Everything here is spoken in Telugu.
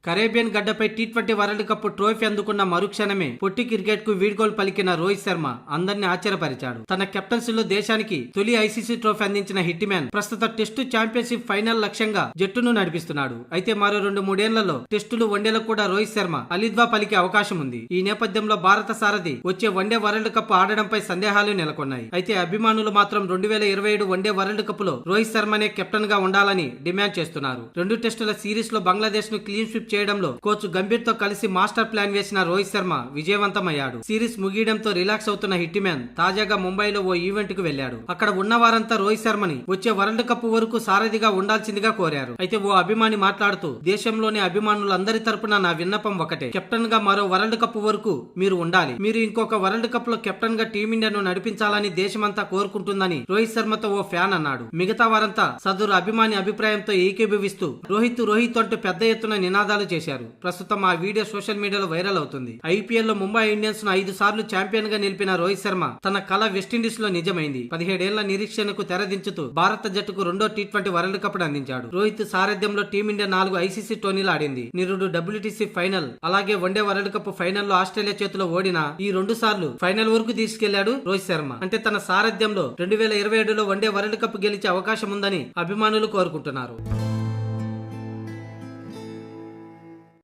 కరేబియన్ గడ్డపై టీ20 వరల్డ్ కప్ ట్రోఫీ అందుకున్న మరుక్షణమే పొట్టి క్రికెట్ కు వీడ్కోలు పలికిన రోహిత్ శర్మ అందరినీ ఆశ్చర్యపరిచాడు. తన కెప్టెన్సీలో దేశానికి తొలి ఐసీసీ ట్రోఫీ అందించిన హిట్ మ్యాన్ ప్రస్తుత టెస్టు ఛాంపియన్షిప్ ఫైనల్ లక్ష్యంగా జట్టును నడిపిస్తున్నాడు. అయితే మరో 2-3 టెస్టులు వన్డేలకు కూడా రోహిత్ శర్మ అలిద్వా పలికే అవకాశం ఉంది. ఈ నేపథ్యంలో భారత సారథి వచ్చే వన్డే వరల్డ్ కప్ ఆడడంపై సందేహాలు నెలకొన్నాయి. అయితే అభిమానులు మాత్రం 2027 వన్డే వరల్డ్ కప్ లో రోహిత్ శర్మనే కెప్టెన్ గా ఉండాలని డిమాండ్ చేస్తున్నారు. 2 టెస్టుల సిరీస్ లో బంగ్లాదేశ్ ను క్లీన్ స్వీప్ చేయడంలో కోచ్ గంభీర్ తో కలిసి మాస్టర్ ప్లాన్ వేసిన రోహిత్ శర్మ విజయవంతమయ్యాడు. సిరీస్ ముగియడంతో రిలాక్స్ అవుతున్న హిట్ మ్యాన్ తాజాగా ముంబైలో ఓ ఈవెంట్ కు వెళ్లాడు. అక్కడ ఉన్న వారంతా రోహిత్ శర్మని వచ్చే వరల్డ్ కప్ వరకు సారథిగా ఉండాల్సిందిగా కోరారు. అయితే ఓ అభిమాని మాట్లాడుతూ, దేశంలోని అభిమానులందరి తరపున నా విన్నపం ఒకటే, కెప్టెన్ గా మరో వరల్డ్ కప్ వరకు మీరు ఉండాలి. మీరు ఇంకొక వరల్డ్ కప్ లో కెప్టెన్ గా టీమిండియాను నడిపించాలని దేశమంతా కోరుకుంటుందని రోహిత్ శర్మతో ఓ ఫ్యాన్ అన్నాడు. మిగతా వారంతా సదరు అభిమాని అభిప్రాయంతో ఏకీభవిస్తూ రోహిత్ రోహిత్ అంటూ పెద్ద ఎత్తున నినాదాలు చేశారు. ప్రస్తుతం ఆ వీడియో సోషల్ మీడియాలో వైరల్ అవుతుంది. ఐపీఎల్ లో ముంబై ఇండియన్స్ ను 5 సార్లు ఛాంపియన్ గా నిలిపిన రోహిత్ శర్మ తన కళ వెస్టిండీస్ లో నిజమైంది. 17 ఏళ్ల నిరీక్షణకు తెరదించుతూ భారత జట్టుకు 2వ టీ20 వరల్డ్ కప్ అందించాడు. రోహిత్ సారథ్యంలో టీమిండియా 4 ఐసీసీ టోర్నీలు ఆడింది. నిరుడు WTC ఫైనల్, అలాగే వన్డే వరల్డ్ కప్ ఫైనల్ లో ఆస్ట్రేలియా చేతిలో ఓడిన ఈ 2 సార్లు ఫైనల్ వరకు తీసుకెళ్లాడు రోహిత్ శర్మ. అంటే తన సారథ్యంలో 2027లో వన్డే వరల్డ్ కప్ గెలిచే అవకాశం ఉందని అభిమానులు కోరుకుంటున్నారు.